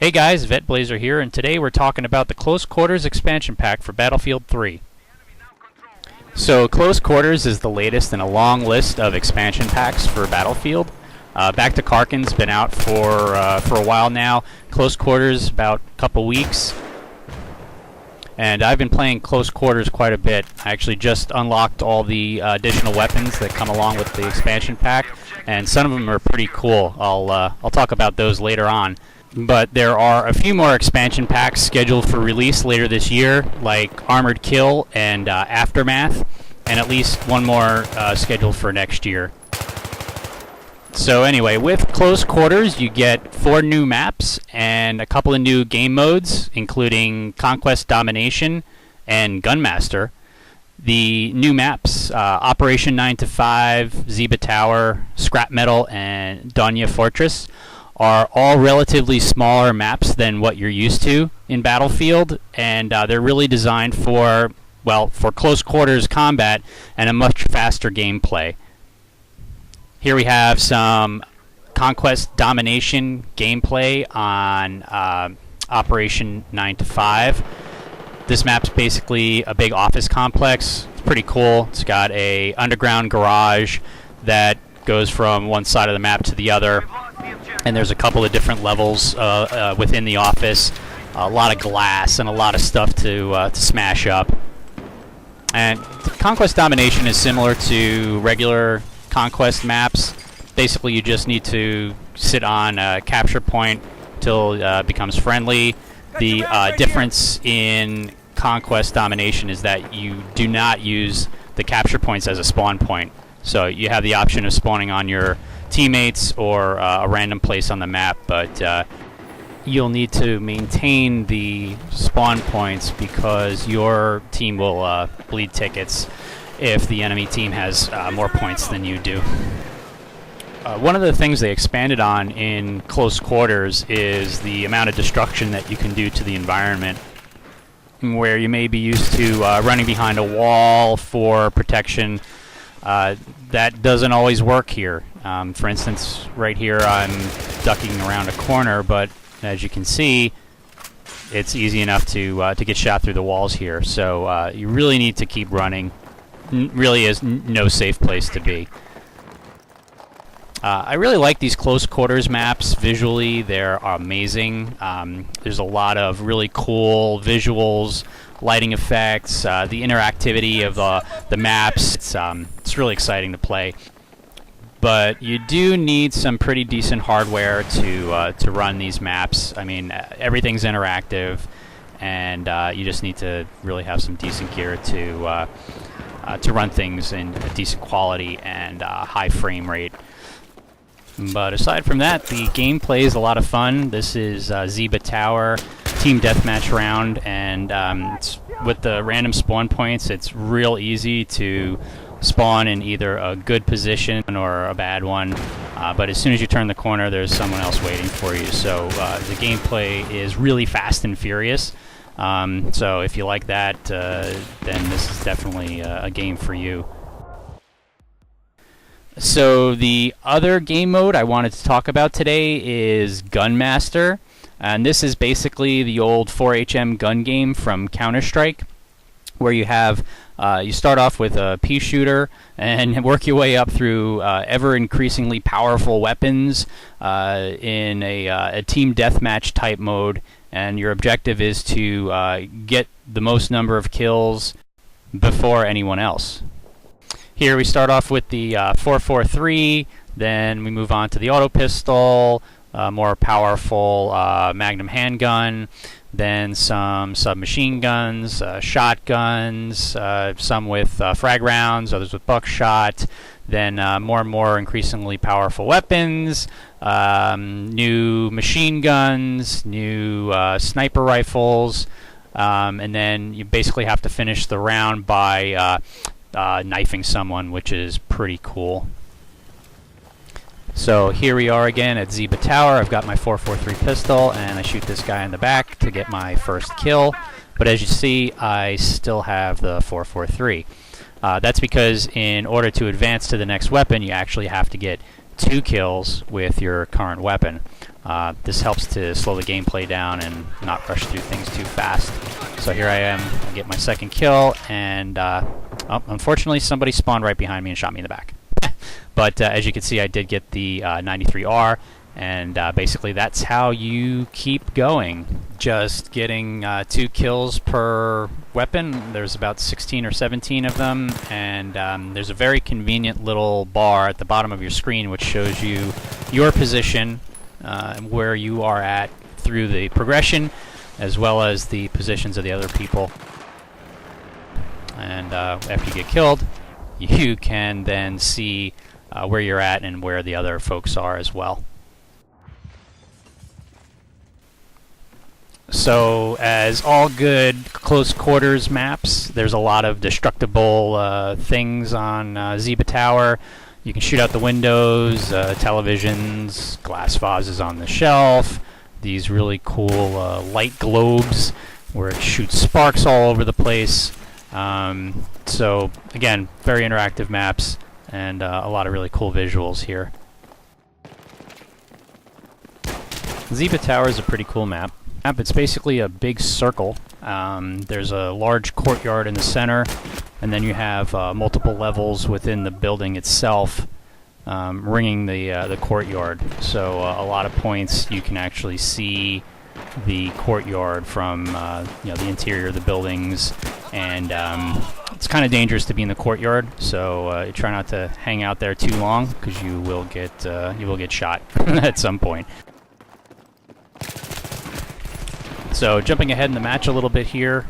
Hey guys, VetteBlazer here, and today we're talking about the Close Quarters expansion pack for Battlefield 3. So Close Quarters is the latest in a long list of expansion packs for Battlefield. Back to Karkin's been out for a while now. Close Quarters about a couple weeks. And I've been playing Close Quarters quite a bit. I actually just unlocked all the additional weapons that come along with the expansion pack, and some of them are pretty cool. I'll talk about those later on. But there are a few more expansion packs scheduled for release later this year, like Armored Kill and Aftermath, and at least one more scheduled for next year. So anyway, with Close Quarters, you get 4 new maps and a couple of new game modes, including Conquest, Domination, and Gunmaster. The new maps, Operation 9 to 5, Zeba Tower, Scrap Metal, and Donya Fortress, are all relatively smaller maps than what you're used to in Battlefield, and they're really designed for close quarters combat and a much faster gameplay. Here we have some Conquest Domination gameplay on Operation 9 to 5. This map's basically a big office complex. It's pretty cool. It's got a underground garage that goes from one side of the map to the other, and there's a couple of different levels within the office. A lot of glass and a lot of stuff to smash up. And Conquest Domination is similar to regular Conquest maps. Basically, you just need to sit on a capture point till it becomes friendly. The difference in Conquest Domination is that you do not use the capture points as a spawn point. So you have the option of spawning on your teammates or a random place on the map, but you'll need to maintain the spawn points because your team will bleed tickets if the enemy team has more points than you do. One of the things they expanded on in Close Quarters is the amount of destruction that you can do to the environment, where you may be used to running behind a wall for protection. That doesn't always work here. For instance, right here I'm ducking around a corner, but as you can see, it's easy enough to get shot through the walls here. So you really need to keep running. Really is no safe place to be. I really like these Close Quarters maps. Visually, they're amazing. There's a lot of really cool visuals, lighting effects, the interactivity of the maps. It's really exciting to play. But you do need some pretty decent hardware to run these maps. I mean, everything's interactive, and you just need to really have some decent gear to run things in a decent quality and high frame rate. But aside from that, the gameplay is a lot of fun. This is Zeba Tower team deathmatch round, and with the random spawn points, it's real easy to spawn in either a good position or a bad one. But as soon as you turn the corner, there's someone else waiting for you. So the gameplay is really fast and furious. So if you like that, then this is definitely a game for you. So the other game mode I wanted to talk about today is Gunmaster, and this is basically the old 4HM gun game from Counter-Strike, where you have you start off with a pea shooter and work your way up through ever increasingly powerful weapons in a team deathmatch type mode, and your objective is to get the most number of kills before anyone else. Here we start off with the 4.43, then we move on to the auto pistol, more powerful Magnum handgun, then some submachine guns, shotguns, some with frag rounds, others with buckshot, then more and more increasingly powerful weapons, new machine guns, new sniper rifles, and then you basically have to finish the round by knifing someone, which is pretty cool. So here we are again at Zeba Tower. I've got my 4.43 pistol, and I shoot this guy in the back to get my first kill. But as you see, I still have the 4.43. That's because in order to advance to the next weapon, you actually have to get 2 kills with your current weapon. This helps to slow the gameplay down and not rush through things too fast. So here I am, I get my second kill, and unfortunately somebody spawned right behind me and shot me in the back. But as you can see, I did get the 93R, and basically that's how you keep going. Just getting 2 kills per weapon. There's about 16 or 17 of them, and there's a very convenient little bar at the bottom of your screen which shows you your position, where you are at through the progression, as well as the positions of the other people. And after you get killed, you can then see where you're at and where the other folks are as well. So, as all good close quarters maps, there's a lot of destructible things on Zebra Tower. You can shoot out the windows, televisions, glass vases on the shelf, these really cool light globes where it shoots sparks all over the place. So, again, very interactive maps and a lot of really cool visuals here. Zebra Tower is a pretty cool map. It's basically a big circle. There's a large courtyard in the center, and then you have multiple levels within the building itself, ringing the courtyard. So a lot of points you can actually see the courtyard from the interior of the buildings, and it's kind of dangerous to be in the courtyard. So you try not to hang out there too long, because you will get shot at some point. So jumping ahead in the match a little bit here,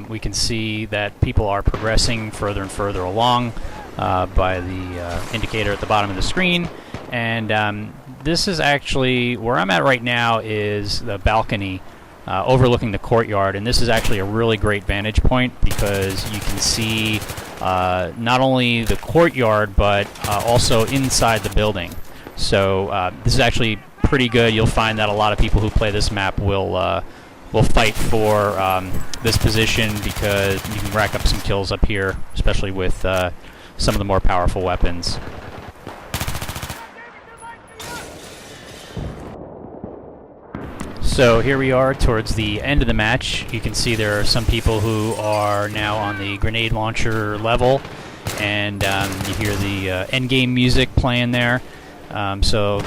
we can see that people are progressing further and further along by the indicator at the bottom of the screen. And this is actually, where I'm at right now is the balcony overlooking the courtyard. And this is actually a really great vantage point because you can see not only the courtyard, but also inside the building. So this is actually pretty good. You'll find that a lot of people who play this map will fight for this position because you can rack up some kills up here, especially with some of the more powerful weapons. So here we are towards the end of the match. You can see there are some people who are now on the grenade launcher level, and you hear the endgame music playing there. So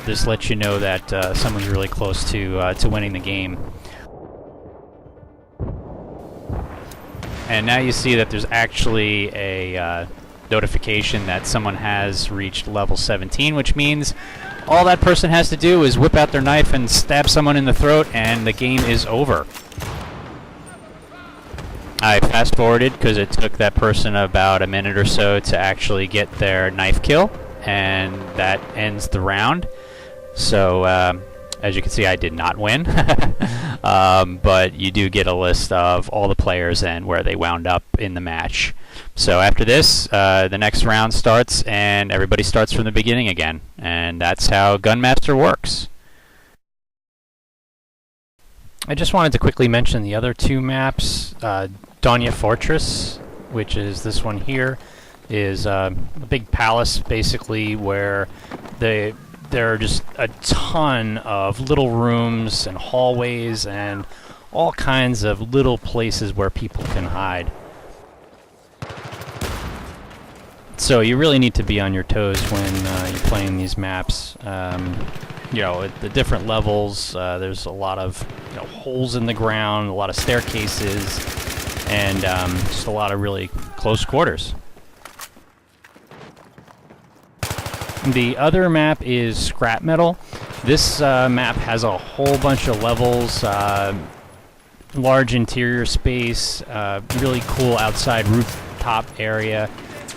this lets you know that someone's really close to winning the game. And now you see that there's actually a notification that someone has reached level 17, which means all that person has to do is whip out their knife and stab someone in the throat, and the game is over. I fast-forwarded because it took that person about a minute or so to actually get their knife kill, and that ends the round. So, as you can see, I did not win. But you do get a list of all the players and where they wound up in the match. So after this, the next round starts, and everybody starts from the beginning again. And that's how Gunmaster works. I just wanted to quickly mention the other two maps. Donya Fortress, which is this one here, is a big palace, basically, where there are just a ton of little rooms and hallways and all kinds of little places where people can hide. So you really need to be on your toes when you're playing these maps. At the different levels, there's a lot of holes in the ground, a lot of staircases, and just a lot of really close quarters. The other map is Scrap Metal. This map has a whole bunch of levels, large interior space, really cool outside rooftop area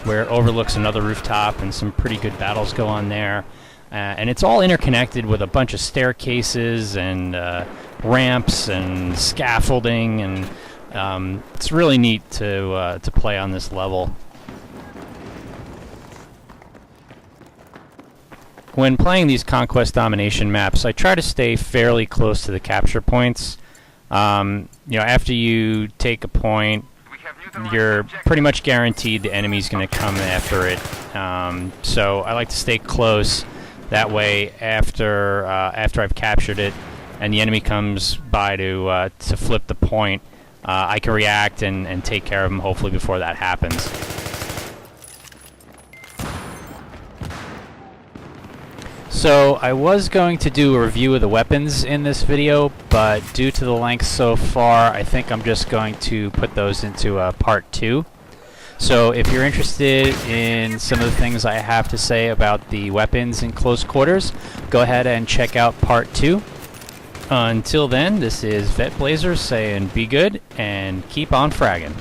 where it overlooks another rooftop, and some pretty good battles go on there. And it's all interconnected with a bunch of staircases and ramps and scaffolding, and it's really neat to play on this level. When playing these Conquest Domination maps, I try to stay fairly close to the capture points. After you take a point, you're pretty much guaranteed the enemy's going to come after it. So I like to stay close That way, after I've captured it, and the enemy comes by to flip the point, I can react and take care of him, hopefully before that happens. So I was going to do a review of the weapons in this video, but due to the length so far, I think I'm just going to put those into part 2. So if you're interested in some of the things I have to say about the weapons in close quarters, go ahead and check out part 2. Until then, this is VetteBlazer saying be good and keep on fragging.